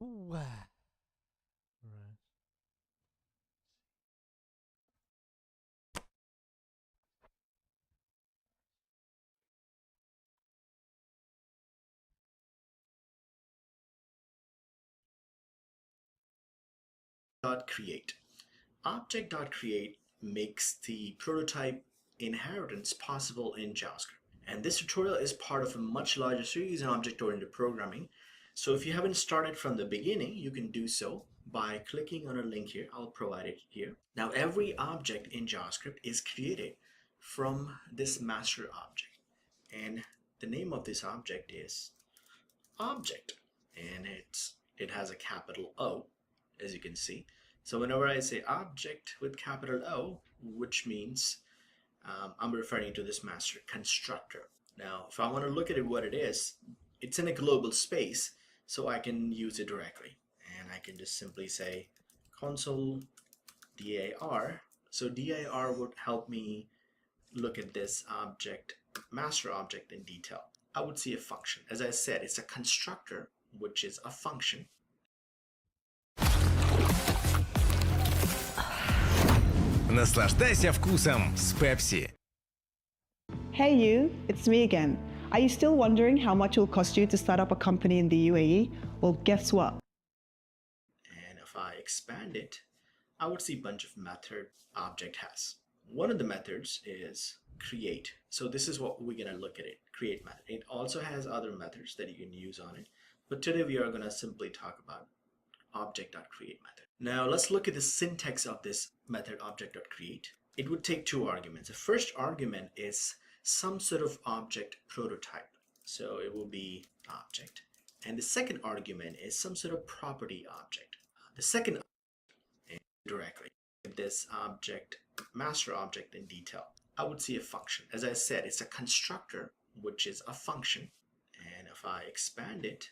Ooh, right. Create. Object.create makes the prototype inheritance possible in JavaScript. And this tutorial is part of a much larger series in object-oriented programming. So if you haven't started from the beginning, you can do so by clicking on a link here. I'll provide it here. Now, every object in JavaScript is created from this master object. And the name of this object is object. And it has a capital O, as you can see. So whenever I say object with capital O, which means I'm referring to this master constructor. Now, if I want to look at it, what it is, it's in a global space, so I can use it directly. And I can just simply say console dir. So dir would help me look at this object, master object in detail. I would see a function. As I said, it's a constructor, which is a function. Наслаждайся вкусом с Pepsi. Hey you, it's me again. Are you still wondering how much it will cost you to start up a company in the UAE? Well, guess what? And if I expand it, I would see a bunch of method object has. One of the methods is create. So this is what we're going to look at it, create method. It also has other methods that you can use on it. But today we are going to simply talk about object.create method. Now let's look at the syntax of this method object.create. It would take two arguments. The first argument is some sort of object prototype. So it will be object. And the second argument is some sort of property object. The second directly this object, master object in detail. I would see a function. As I said, it's a constructor, which is a function. And if I expand it,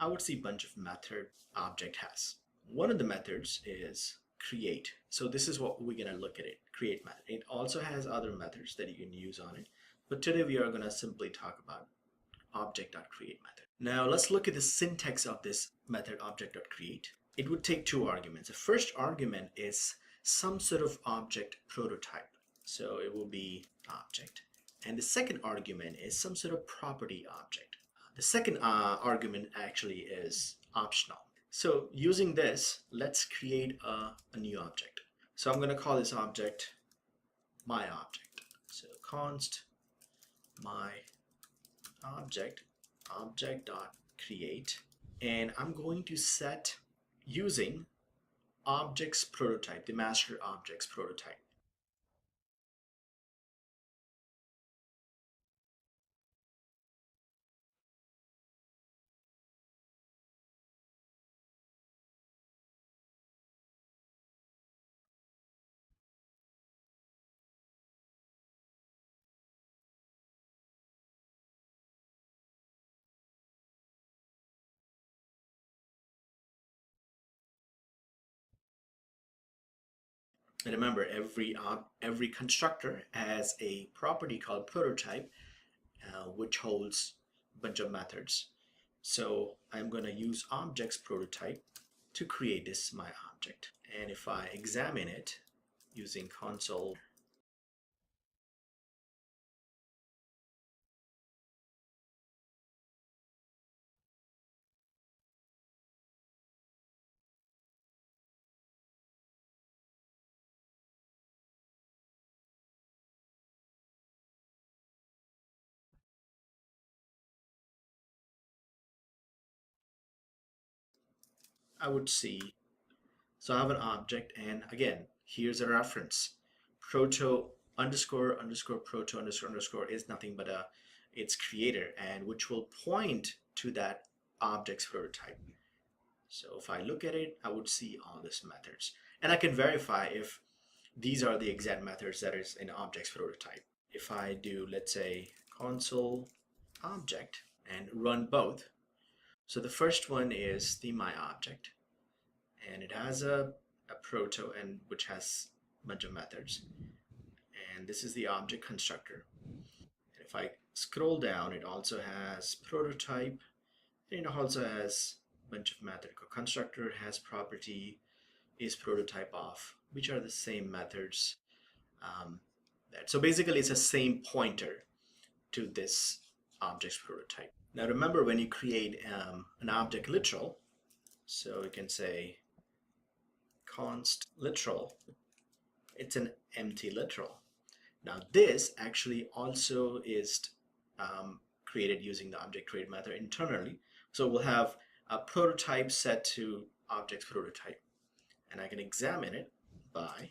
I would see a bunch of method object has. One of the methods is create. So this is what we're going to look at it, create method. It also has other methods that you can use on it. But today we are going to simply talk about object.create method. Now let's look at the syntax of this method object.create. It would take two arguments. The first argument is some sort of object prototype. So it will be object. And the second argument is some sort of property object. The second argument actually is optional. So using this, let's create a new object. So I'm going to call this object my object. So const my object.create, and I'm going to set using objects prototype, the master objects prototype. And remember, every constructor has a property called prototype, which holds a bunch of methods. So I'm going to use objects prototype to create this my object. And if I examine it using console, I would see, so I have an object, and again, here's a reference. Proto underscore underscore proto underscore underscore is nothing but its creator, and which will point to that object's prototype. So if I look at it, I would see all these methods, and I can verify if these are the exact methods that is in object's prototype. If I do, let's say, console object and run both. So the first one is the my object, and it has a proto, and which has a bunch of methods, and this is the object constructor. And if I scroll down, it also has prototype, and it also has a bunch of method. Constructor has property, is prototype of, which are the same methods. So basically it's the same pointer to this object's prototype. Now remember, when you create an object literal, so you can say const literal, it's an empty literal. Now this actually also is created using the object create method internally. So we'll have a prototype set to object's prototype, and I can examine it by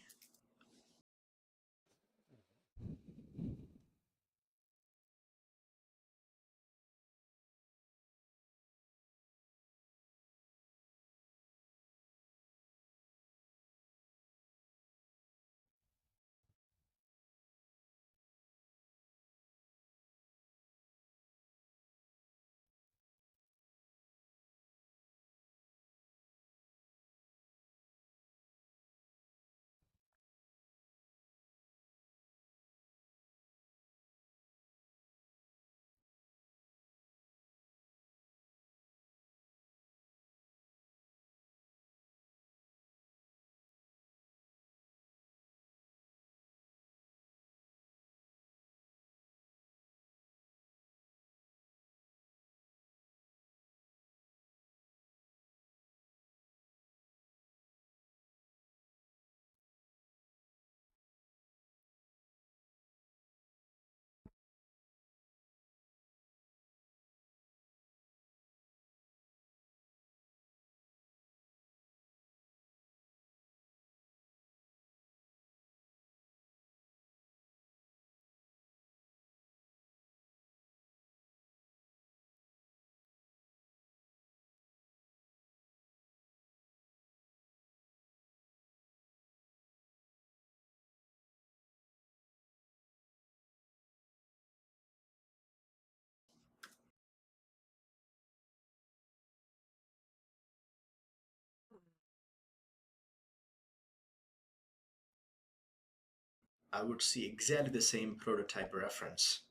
I would see exactly the same prototype reference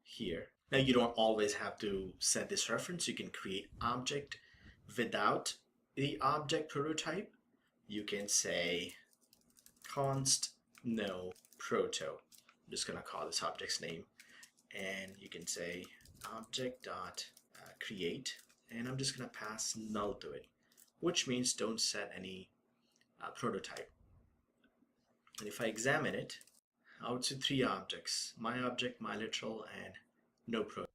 here. Now you don't always have to set this reference. You can create object without the object prototype. You can say const no proto. I'm just gonna call this object's name, and you can say object dot create, and I'm just gonna pass null to it, which means don't set any prototype. And if I examine it, I would see three objects: my object, my literal, and no prototype.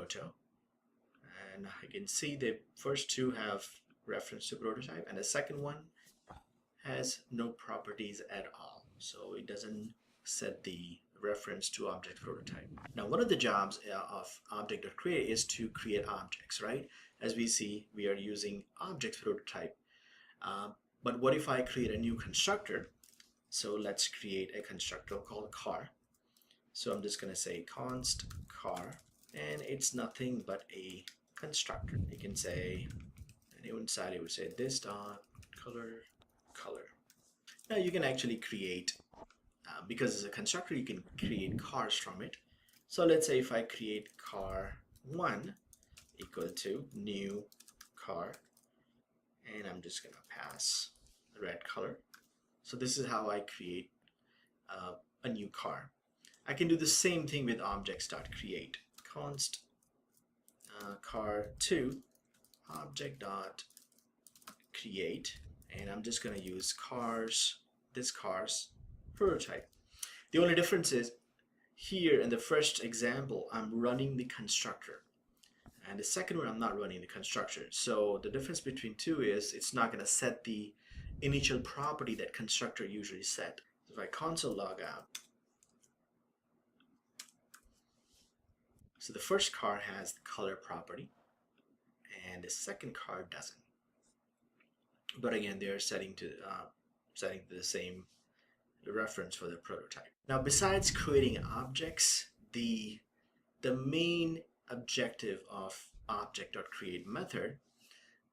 proto. And I can see the first two have reference to prototype, and the second one has no properties at all. So it doesn't set the reference to object prototype. Now, one of the jobs of object.create is to create objects, right? As we see, we are using object prototype. But what if I create a new constructor? So let's create a constructor called car. So I'm just going to say const car, and it's nothing but a constructor. You can say, and inside it would say this dot color. Now you can actually create, because it's a constructor, you can create cars from it. So let's say if I create car1 equal to new car, and I'm just gonna pass red color. So this is how I create a new car. I can do the same thing with objects.create. Const car2 object.create, and I'm just going to use this car's prototype. The only difference is here in the first example, I'm running the constructor, and the second one I'm not running the constructor. So the difference between two is it's not going to set the initial property that constructor usually set. So if I console log out, so the first car has the color property and the second car doesn't. But again, they're setting to the same reference for the prototype. Now, besides creating objects, the main objective of object.create method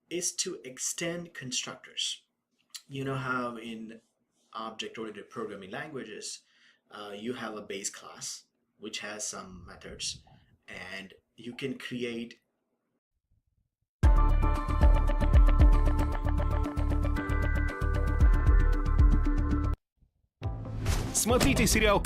is to extend constructors. You know how in object-oriented programming languages, you have a base class which has some methods, and you can create Смотрите сериал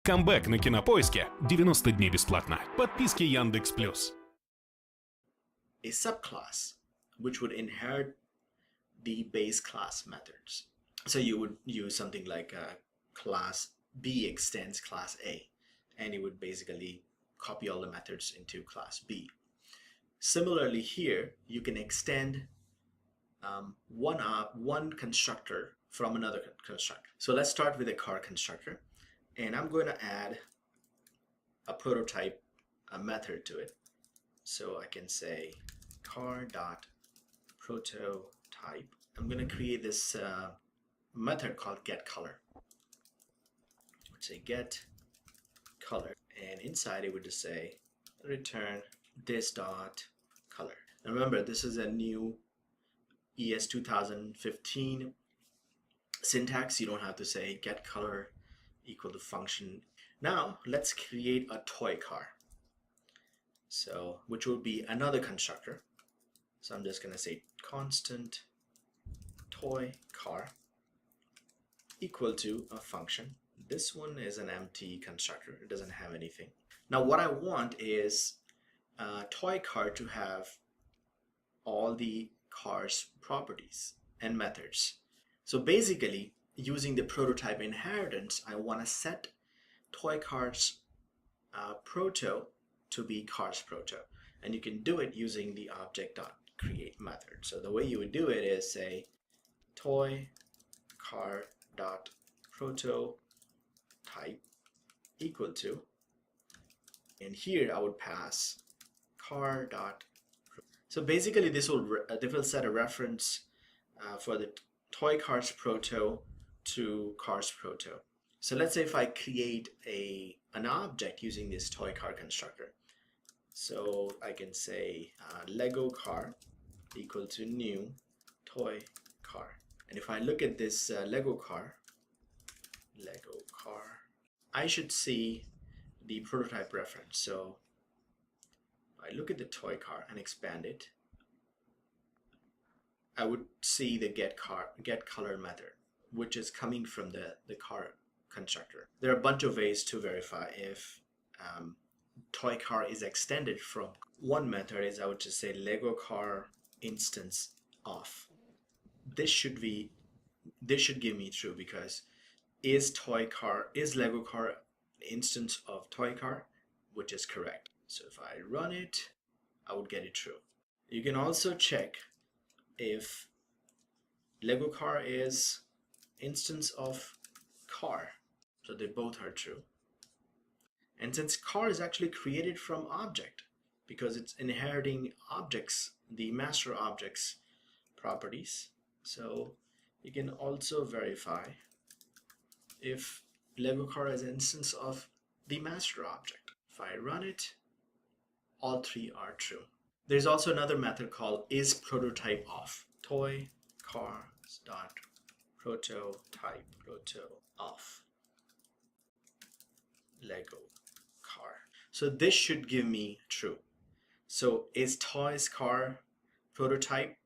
Камбэк на Кинопоиске 90 дней бесплатно. Подписки Яндекс.Плюс. a subclass which would inherit the base class methods. So you would use something like class B extends class A, and it would basically copy all the methods into class B. Similarly here, you can extend one constructor from another constructor. So let's start with a car constructor, and I'm going to add a prototype method to it. So I can say car.prototype. I'm going to create this method called getColor. Let's say getColor, and inside it would just say return this dot color. Now remember, this is a new ES 2015 syntax. You don't have to say getColor equal to function. Now let's create a toy car, so which will be another constructor. So I'm just going to say constant toy car equal to a function. This one is an empty constructor. It doesn't have anything. Now what I want is toy car to have all the car's properties and methods. So basically, using the prototype inheritance, I want to set toy car's proto to be cars proto, and you can do it using the object.create method. So the way you would do it is say toy car.prototype equal to, and here I would pass car dot. So basically this will set a reference for the toy cars proto to cars proto. So let's say if I create an object using this toy car constructor. So I can say Lego car equal to new toy car. And if I look at this Lego car, I should see the prototype reference. So if I look at the toy car and expand it, I would see the get color method, which is coming from the car constructor. There are a bunch of ways to verify if toy car is extended from. One method is I would just say Lego car instance of. This should give me true, because is Lego car instance of toy car, which is correct. So if I run it, I would get it true. You can also check if Lego car is instance of car. So they both are true. And since car is actually created from object, because it's inheriting objects, the master objects properties, so you can also verify if Lego car is an instance of the master object. If I run it, all three are true. There's also another method called is prototype of. Toy cars dot prototype of Lego car. So this should give me true. So is toys car prototype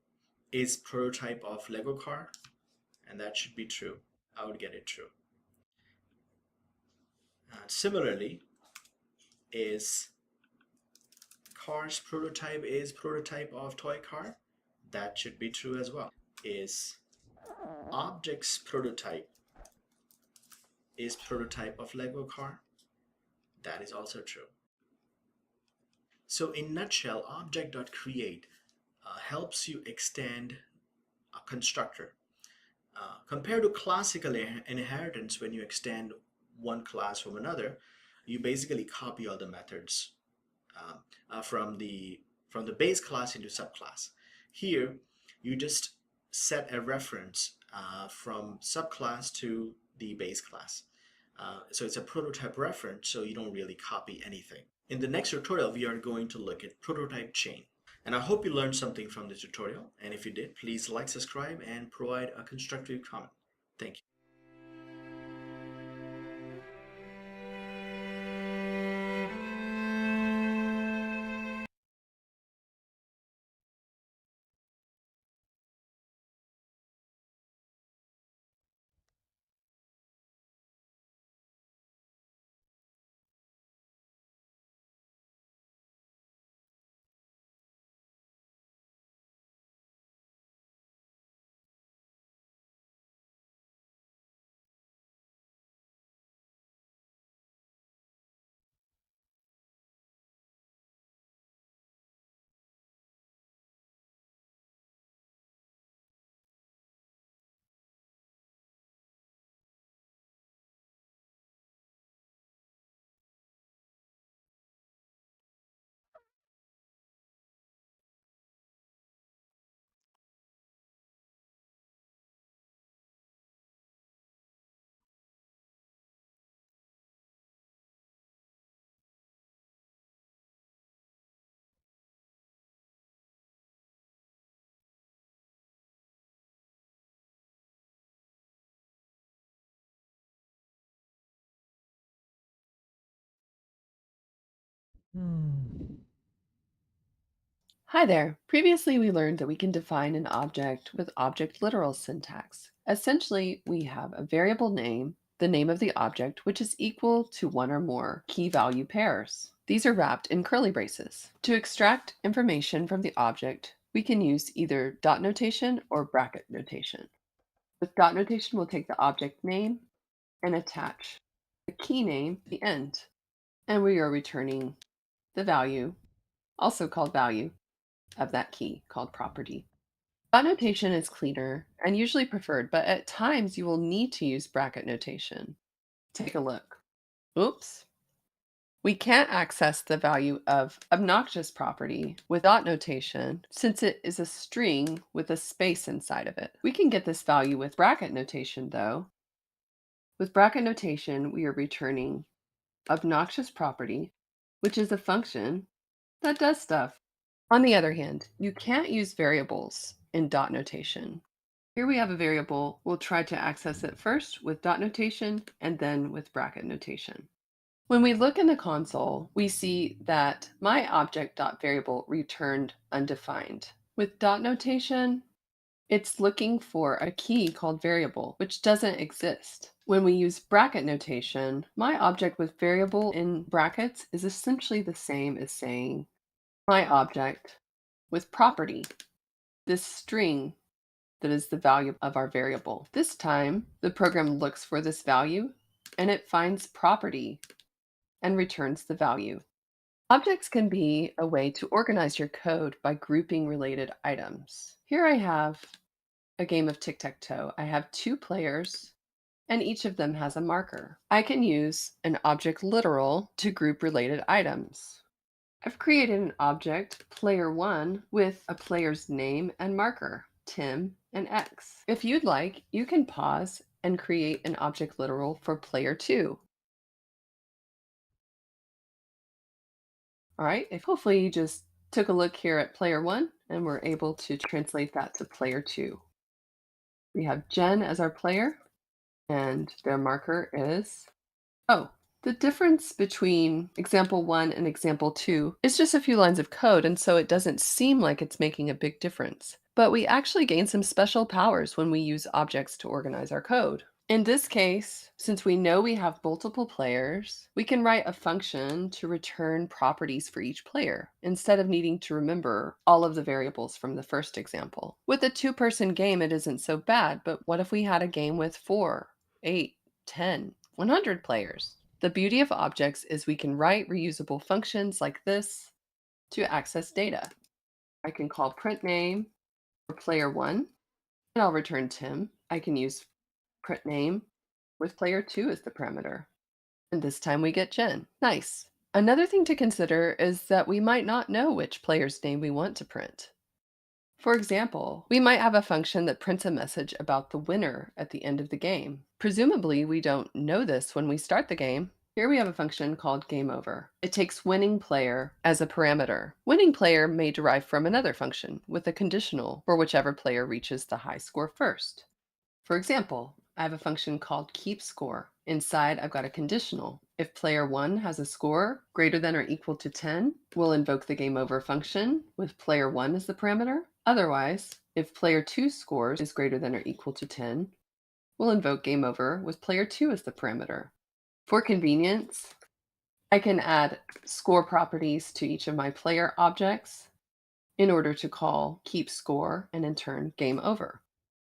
is prototype of Lego car, and that should be true. I would get it true. Similarly, is car's prototype is prototype of toy car, that should be true as well. Is object's prototype is prototype of Lego car, that is also true. So in nutshell, object.create helps you extend a constructor. Compared to classical inheritance, when you extend one class from another, you basically copy all the methods from the base class into subclass. Here, you just set a reference from subclass to the base class. So it's a prototype reference, so you don't really copy anything. In the next tutorial, we are going to look at prototype chain. And I hope you learned something from this tutorial. And if you did, please like, subscribe, and provide a constructive comment. Thank you. Hi there. Previously, we learned that we can define an object with object literal syntax. Essentially, we have a variable name, the name of the object, which is equal to one or more key value pairs. These are wrapped in curly braces. To extract information from the object, we can use either dot notation or bracket notation. With dot notation, we'll take the object name and attach the key name at the end. And we are returning the value, also called value, of that key called property. Dot notation is cleaner and usually preferred, but at times you will need to use bracket notation. Take a look. Oops. We can't access the value of obnoxious property with dot notation since it is a string with a space inside of it. We can get this value with bracket notation though. With bracket notation, we are returning obnoxious property, which is a function that does stuff. On the other hand, you can't use variables in dot notation. Here we have a variable. We'll try to access it first with dot notation and then with bracket notation. When we look in the console, we see that my object.variable returned undefined. With dot notation, it's looking for a key called variable, which doesn't exist. When we use bracket notation, my object with variable in brackets is essentially the same as saying my object with property, this string that is the value of our variable. This time, the program looks for this value and it finds property and returns the value. Objects can be a way to organize your code by grouping related items. Here I have a game of tic-tac-toe. I have 2 players and each of them has a marker. I can use an object literal to group related items. I've created an object, player1, with a player's name and marker, Tim and X. If you'd like, you can pause and create an object literal for player2. All right, if hopefully you just took a look here at player1 and were able to translate that to player2. We have Jen as our player and their marker is, oh, the difference between example 1 and example 2 is just a few lines of code, and so it doesn't seem like it's making a big difference. But we actually gain some special powers when we use objects to organize our code. In this case, since we know we have multiple players, we can write a function to return properties for each player instead of needing to remember all of the variables from the first example. With a 2-person game, it isn't so bad, but what if we had a game with 4, 8, 10, 100 players? The beauty of objects is we can write reusable functions like this to access data. I can call print name for player1 and I'll return Tim. I can use print name with player2 as the parameter. And this time we get Jen. Nice. Another thing to consider is that we might not know which player's name we want to print. For example, we might have a function that prints a message about the winner at the end of the game. Presumably, we don't know this when we start the game. Here we have a function called game over. It takes winning player as a parameter. Winning player may derive from another function with a conditional for whichever player reaches the high score first. For example, I have a function called keep score. Inside, I've got a conditional. If player 1 has a score greater than or equal to 10, we'll invoke the game over function with player 1 as the parameter. Otherwise, if player 2's score is greater than or equal to 10, we'll invoke game over with player 2 as the parameter. For convenience, I can add score properties to each of my player objects in order to call keep score and in turn game over.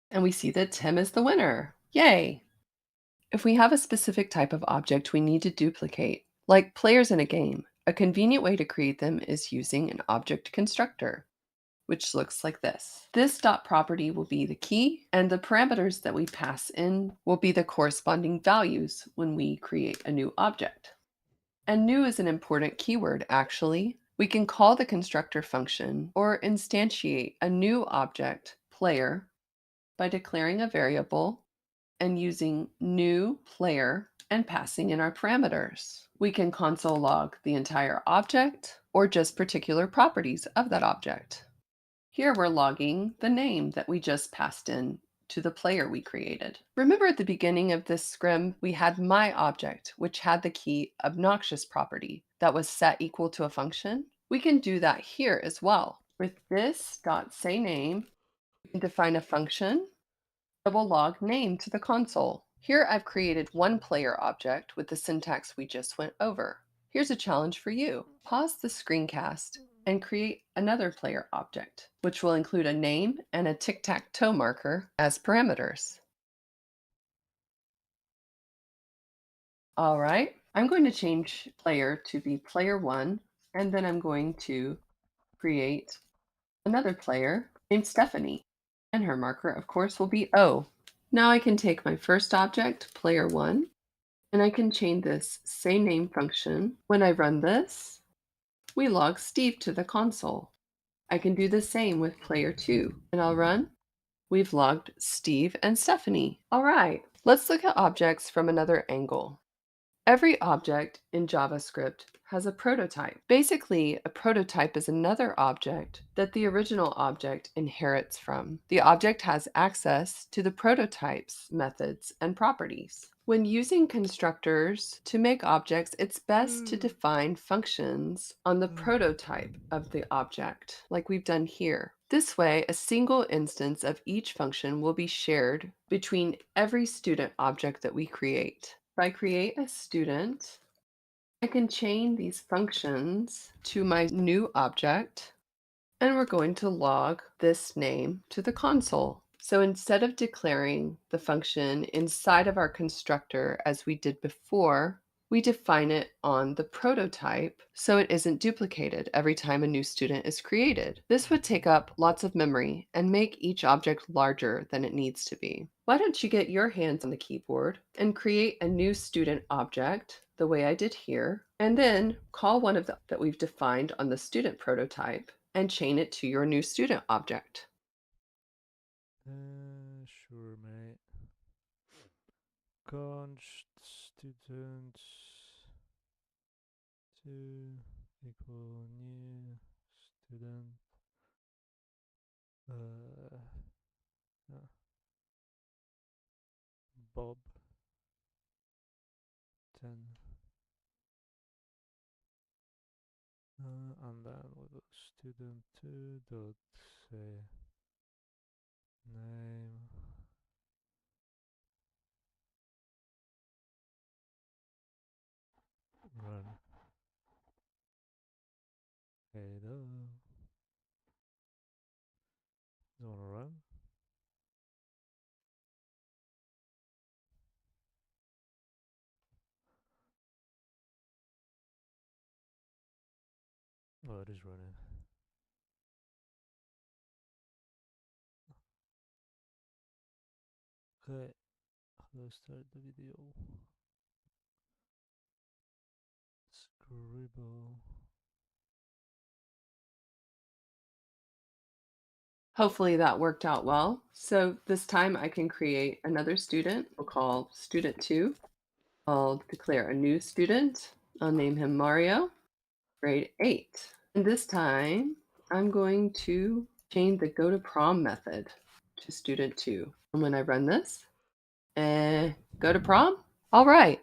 And we see that Tim is the winner. Yay! If we have a specific type of object we need to duplicate, like players in a game, a convenient way to create them is using an object constructor, which looks like this. This dot property will be the key, and the parameters that we pass in will be the corresponding values when we create a new object. And new is an important keyword, actually. We can call the constructor function or instantiate a new object, player, by declaring a variable and using new player and passing in our parameters. We can console log the entire object or just particular properties of that object. Here we're logging the name that we just passed in to the player we created. Remember at the beginning of this scrim, we had my object, which had the key obnoxious property that was set equal to a function. We can do that here as well. With this .sayName, we can define a function that will log name to the console. Here I've created one player object with the syntax we just went over. Here's a challenge for you. Pause the screencast and create another player object, which will include a name and a tic-tac-toe marker as parameters. All right, I'm going to change player to be player1, and then I'm going to create another player named Stephanie, and her marker, of course, will be O. Now I can take my first object, player1, and I can chain this sayName function. When I run this, we log Steve to the console. I can do the same with player2, and I'll run. We've logged Steve and Stephanie. All right, Let's look at objects from another angle. Every object in JavaScript has a prototype. Basically, a prototype is another object that the original object inherits from. The object has access to the prototype's methods and properties. When using constructors to make objects, it's best to define functions on the prototype of the object, like we've done here. This way, a single instance of each function will be shared between every student object that we create. If I create a student, I can chain these functions to my new object, and we're going to log this name to the console. So instead of declaring the function inside of our constructor as we did before, we define it on the prototype so it isn't duplicated every time a new student is created. This would take up lots of memory and make each object larger than it needs to be. Why don't you get your hands on the keyboard and create a new student object the way I did here, and then call one of the that we've defined on the student prototype and chain it to your new student object. Sure, mate. Const student to equal new student. Yeah. Bob 10. And then we will student 2 dot say name run. Hey, you wanna run? Oh, it is running. Okay, let's start the video. Scribble. Hopefully that worked out well. So this time I can create another student. We'll call student 2. I'll declare a new student. I'll name him Mario, grade 8. And this time I'm going to chain the go to prom method to student 2. And when I run this, go to prom? All right.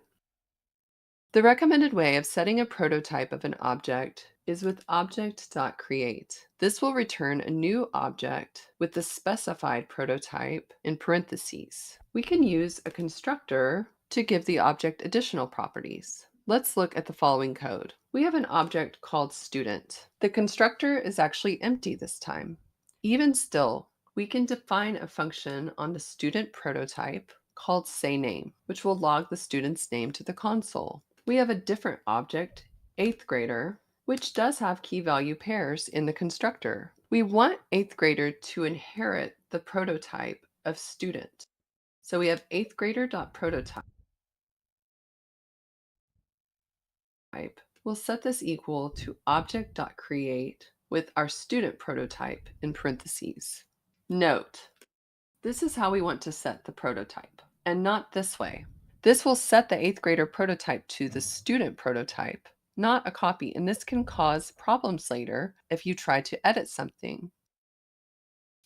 The recommended way of setting a prototype of an object is with object.create. This will return a new object with the specified prototype in parentheses. We can use a constructor to give the object additional properties. Let's look at the following code. We have an object called student. The constructor is actually empty this time. Even still, we can define a function on the student prototype called sayName, which will log the student's name to the console. We have a different object, 8th grader, which does have key value pairs in the constructor. We want 8th grader to inherit the prototype of student. So we have 8th grader.prototype. We'll set this equal to object.create with our student prototype in parentheses. Note, this is how we want to set the prototype, and not this way. This will set the 8th grader prototype to the student prototype, not a copy, and this can cause problems later if you try to edit something.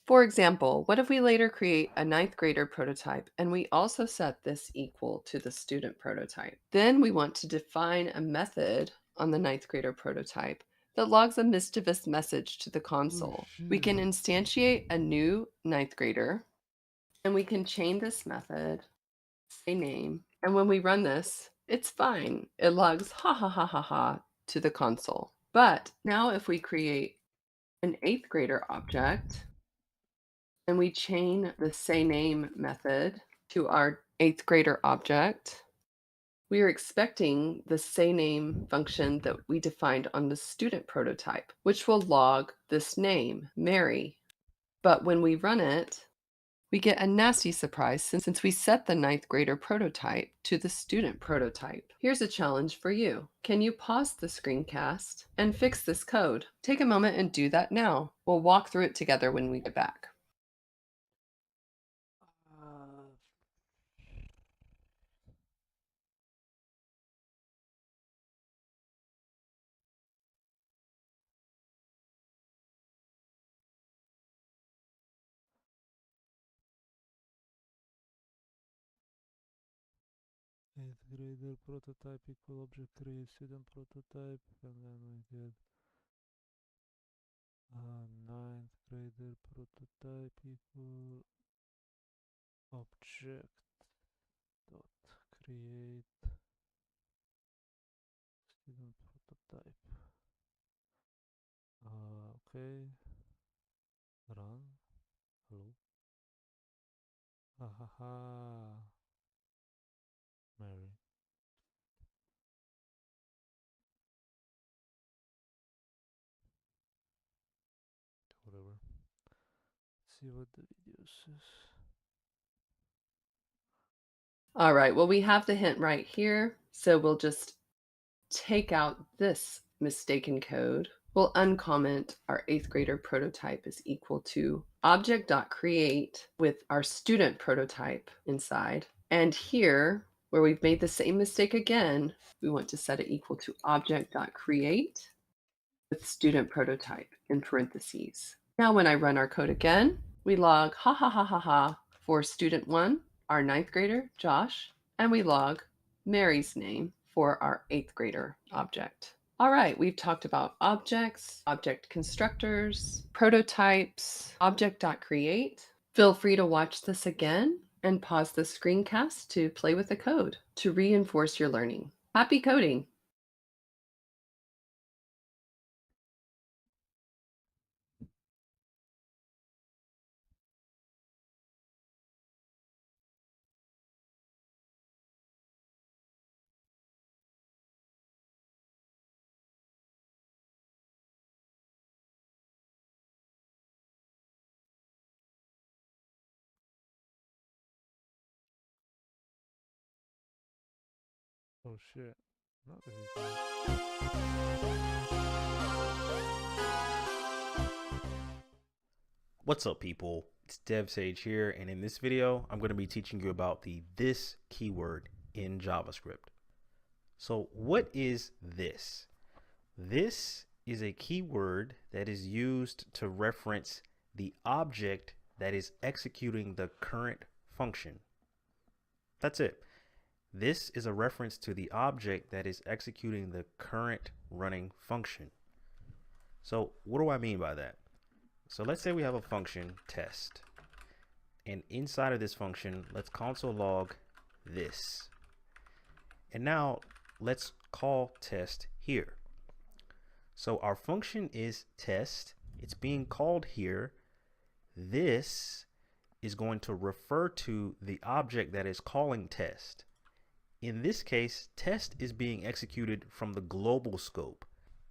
For example, what if we later create a 9th grader prototype and we also set this equal to the student prototype? Then we want to define a method on the 9th grader prototype that logs a mischievous message to the console. We can instantiate a new 9th grader, and we can chain this method, sayName, and when we run this, it's fine. It logs ha ha ha ha ha to the console. But now if we create an 8th grader object and we chain the sayName method to our 8th grader object, we are expecting the sayName function that we defined on the student prototype, which will log this name, Mary. But when we run it, we get a nasty surprise since we set the 9th grader prototype to the student prototype. Here's a challenge for you. Can you pause the screencast and fix this code? Take a moment and do that now. We'll walk through it together when we get back. eighth grader prototype equal object create student prototype, and then we get ninth grader prototype equal object dot create student prototype. Okay, run. Hello. Ahaha. Mary. Whatever. Let's see what the video says. All right, well, we have the hint right here, so we'll just take out this mistaken code. We'll uncomment our 8th grader prototype is equal to object.create with our student prototype inside. And here, where we've made the same mistake again, we want to set it equal to object.create with student prototype in parentheses. Now when I run our code again, we log ha ha ha ha ha for student 1, our 9th grader, Josh, and we log Mary's name for our 8th grader object. All right, we've talked about objects, object constructors, prototypes, object.create. Feel free to watch this again and pause the screencast to play with the code to reinforce your learning. Happy coding! Oh shit. Not everything. What's up, people? It's DevSage here, and in this video, I'm going to be teaching you about the this keyword in JavaScript. So what is this? This is a keyword that is used to reference the object that is executing the current function. That's it. This is a reference to the object that is executing the current running function. So what do I mean by that? So let's say we have a function test, and inside of this function, let's console log this. And now let's call test here. So our function is test. It's being called here. This is going to refer to the object that is calling test. In this case, test is being executed from the global scope.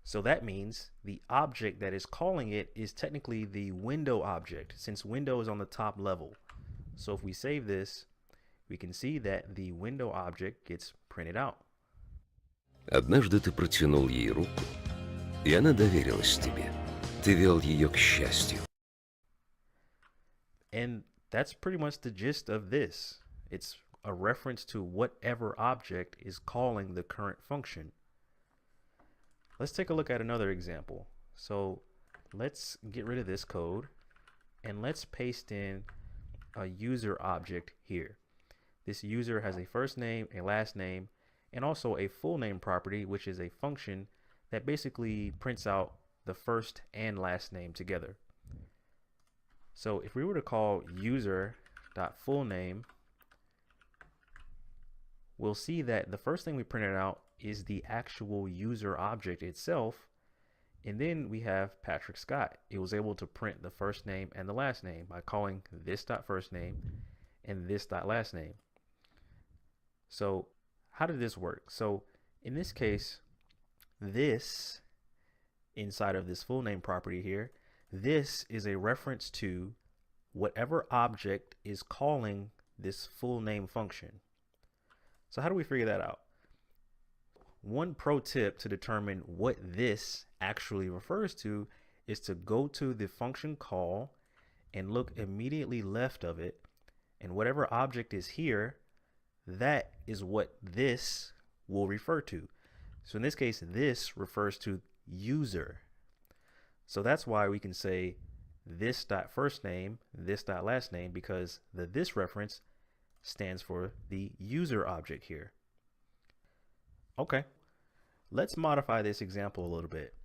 So that means the object that is calling it is technically the window object, since window is on the top level. So if we save this, we can see that the window object gets printed out. Однажды ты протянул ей руку, и она доверилась тебе. Ты вел ее к счастью. And that's pretty much the gist of this. It's a reference to whatever object is calling the current function. Let's take a look at another example. So let's get rid of this code and let's paste in a user object here. This user has a first name, a last name, and also a full name property, which is a function that basically prints out the first and last name together. So if we were to call user.fullName, we'll see that the first thing we printed out is the actual user object itself. And then we have Patrick Scott. It was able to print the first name and the last name by calling this.firstName and this.lastName. So how did this work? So in this case, this inside of this full name property here, this is a reference to whatever object is calling this full name function. So how do we figure that out? One pro tip to determine what this actually refers to is to go to the function call and look immediately left of it, and whatever object is here, that is what this will refer to. So in this case, this refers to user. So that's why we can say this.firstName, this.lastName, because the this reference stands for the user object here. Okay, let's modify this example a little bit.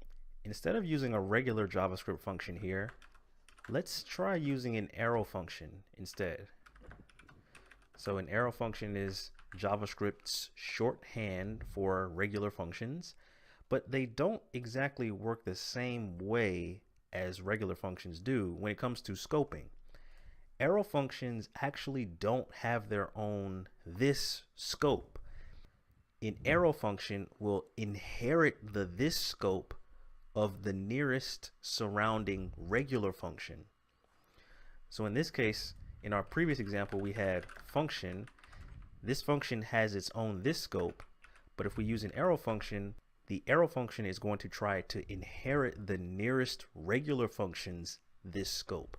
Instead of using a regular JavaScript function here, let's try using an arrow function instead. So an arrow function is JavaScript's shorthand for regular functions, but they don't exactly work the same way as regular functions do when it comes to scoping. Arrow functions actually don't have their own this scope. An arrow function will inherit the this scope of the nearest surrounding regular function. So in this case, in our previous example, we had function. This function has its own this scope, but if we use an arrow function, the arrow function is going to try to inherit the nearest regular function's this scope.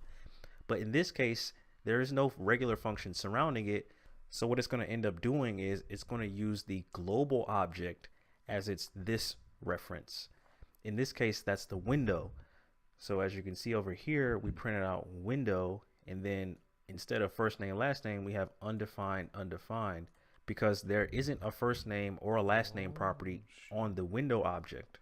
But in this case, there is no regular function surrounding it. So what it's going to end up doing is it's going to use the global object as its this reference. In this case, that's the window. So as you can see over here, we printed out window, and then instead of first name, last name, we have undefined, undefined, because there isn't a first name or a last name property on the window object.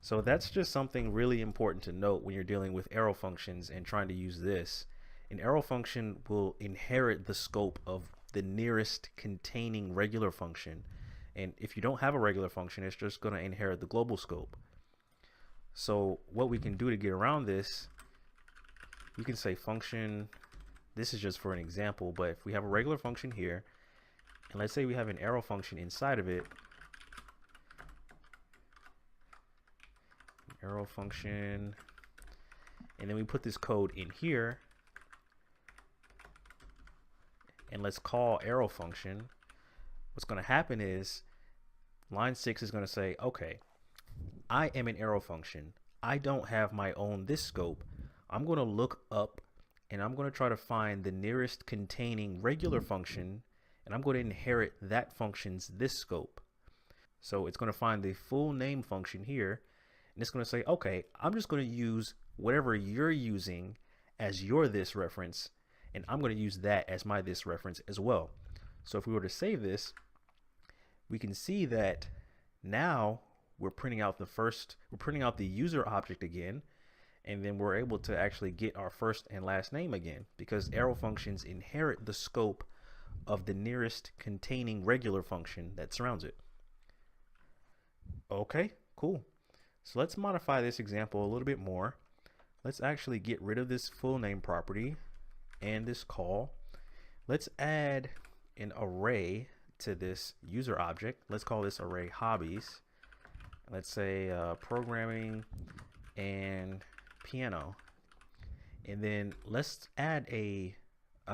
So that's just something really important to note when you're dealing with arrow functions and trying to use this. An arrow function will inherit the scope of the nearest containing regular function. And if you don't have a regular function, it's just going to inherit the global scope. So what we can do to get around this, we can say function, this is just for an example, but if we have a regular function here, and let's say we have an arrow function inside of it, arrow function, and then we put this code in here, and let's call arrow function. What's going to happen is line 6 is going to say, okay, I am an arrow function. I don't have my own this scope. I'm going to look up and I'm going to try to find the nearest containing regular function, and I'm going to inherit that function's this scope. So it's going to find the full name function here, and it's going to say, okay, I'm just going to use whatever you're using as your this reference, and I'm going to use that as my this reference as well. So if we were to save this, we can see that now we're printing out the user object again, and then we're able to actually get our first and last name again, because arrow functions inherit the scope of the nearest containing regular function that surrounds it. Okay, cool. So let's modify this example a little bit more. Let's actually get rid of this full name property and this call. Let's add an array to this user object. Let's call this array hobbies. Let's say programming and piano. And then let's add a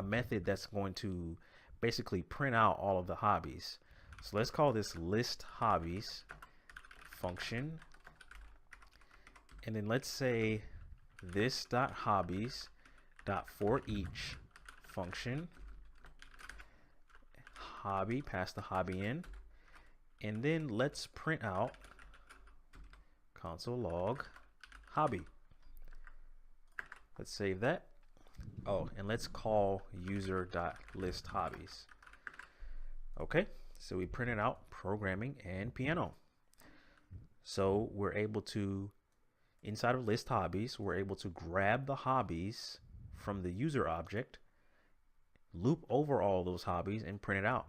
method that's going to basically print out all of the hobbies. So let's call this list hobbies function. And then let's say this dot hobbies dot for each function hobby, pass the hobby in, and then let's print out console log hobby. Let's save that. Oh, and let's call user.list hobbies. Okay, so we printed out programming and piano. So we're able to, inside of list hobbies, we're able to grab the hobbies from the user object, loop over all those hobbies, and print it out.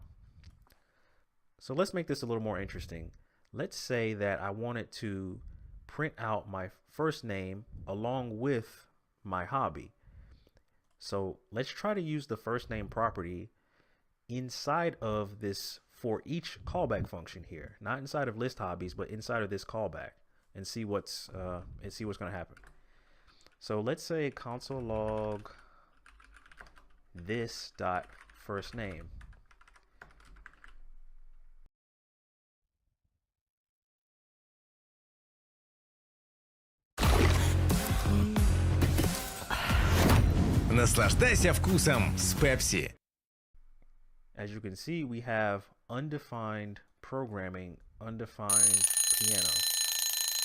So let's make this a little more interesting. Let's say that I wanted to print out my first name along with my hobby. So let's try to use the first name property inside of this for each callback function here, not inside of list hobbies, but inside of this callback, and see what's going to happen. So let's say console log this dot first name. Наслаждайся вкусом с Pepsi. As you can see, we have undefined programming, undefined piano.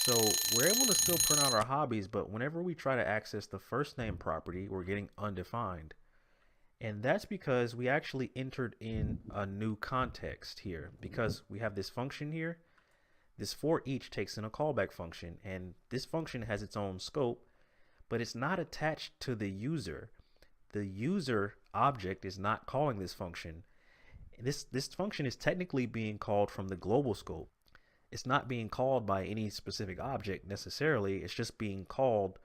So we're able to still print out our hobbies, but whenever we try to access the first name property, we're getting undefined. And that's because we actually entered in a new context here, because we have this function here. This for each takes in a callback function, and this function has its own scope, but it's not attached to the user. The user object is not calling this function. This function is technically being called from the global scope. It's not being called by any specific object necessarily. It's just being called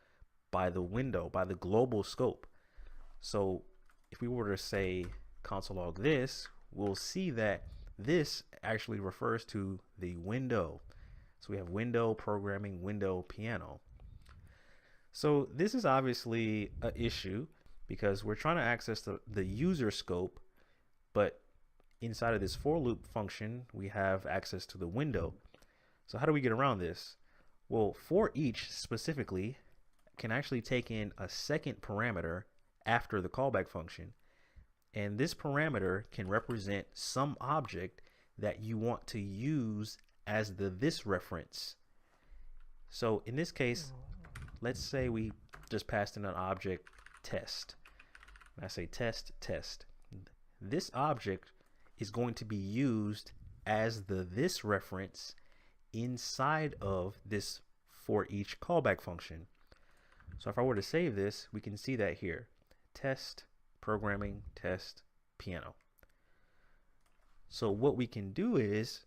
by the window, by the global scope. So if we were to say console log this, we'll see that this actually refers to the window. So we have window, programming, window, piano. So this is obviously an issue because we're trying to access the user scope, but inside of this for loop function, we have access to the window. So how do we get around this? Well, for each specifically can actually take in a second parameter after the callback function. And this parameter can represent some object that you want to use as the this reference. So in this case, let's say we just passed in an object test. And I say test, test. This object is going to be used as the this reference inside of this for each callback function. So if I were to save this, we can see that here. Test, programming, test, piano. So what we can do is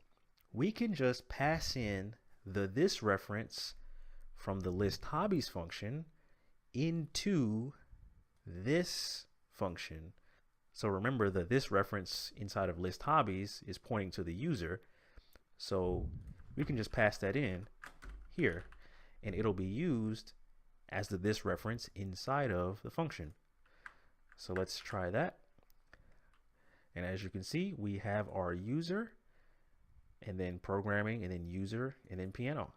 we can just pass in the this reference from the list hobbies function into this function. So remember that this reference inside of list hobbies is pointing to the user. So we can just pass that in here and it'll be used as the this reference inside of the function. So let's try that. And as you can see, we have our user and then programming and then user and then piano.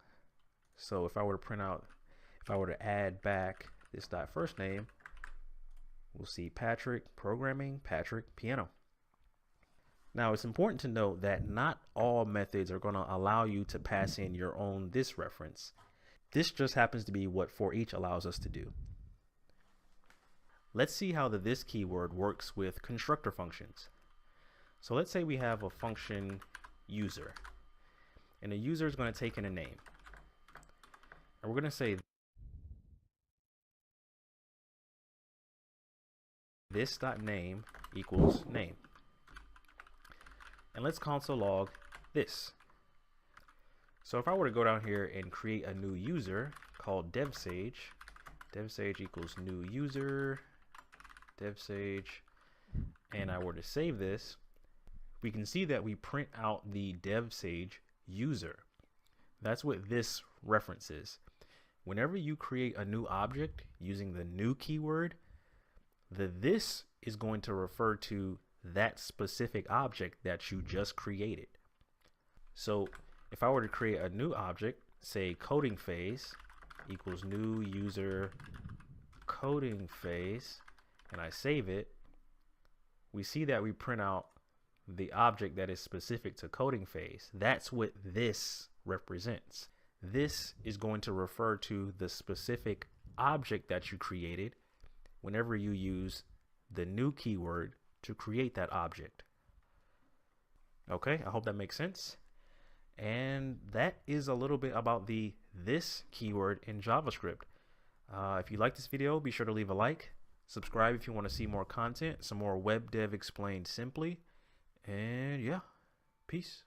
So if I were to print out, if I were to add back this dot first name, we'll see Patrick programming, Patrick piano. Now it's important to note that not all methods are going to allow you to pass in your own this reference. This just happens to be what for each allows us to do. Let's see how the this keyword works with constructor functions. So let's say we have a function user, and the user is going to take in a name. And we're going to say this.name equals name. And let's console log this. So if I were to go down here and create a new user called devsage, devsage equals new user, devsage, and I were to save this, we can see that we print out the devsage user. That's what this references. Whenever you create a new object using the new keyword, the this is going to refer to that specific object that you just created. So if I were to create a new object, say coding phase equals new user coding phase, and I save it, we see that we print out the object that is specific to coding phase. That's what this represents. This is going to refer to the specific object that you created whenever you use the new keyword to create that object. Okay, I hope that makes sense. And that is a little bit about the this keyword in JavaScript. If you like this video, be sure to leave a like. Subscribe if you want to see more content, some more web dev explained simply. And yeah, peace.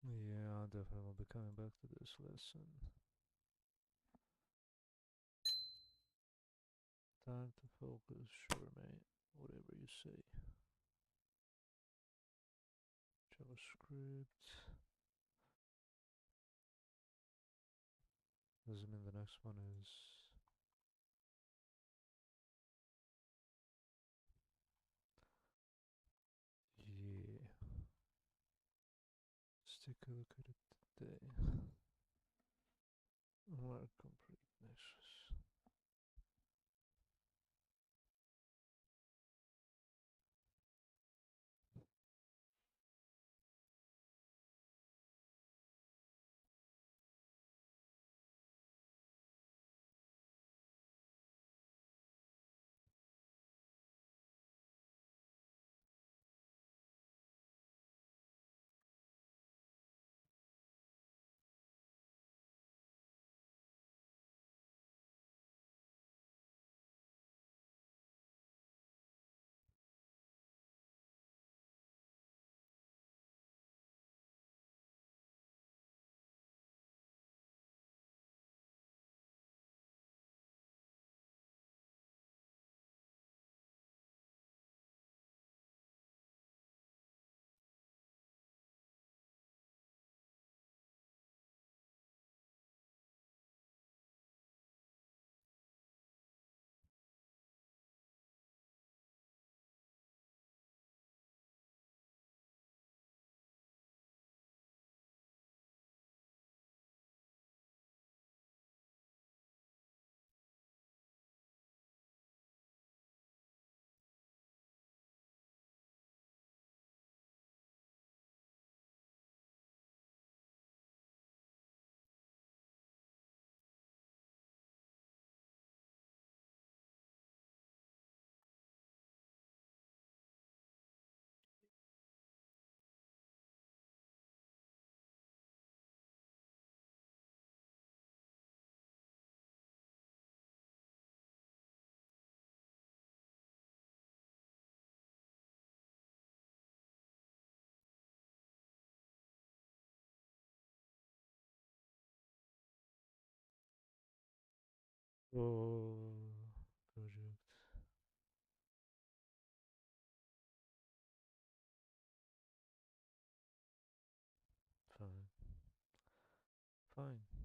Yeah, definitely will be coming back to this lesson. Time to focus, sure, mate. whatever you say. JavaScript. Doesn't mean the next one is yeah. Let's take a look at it today. More completeness. Oh, project. Fine. Fine.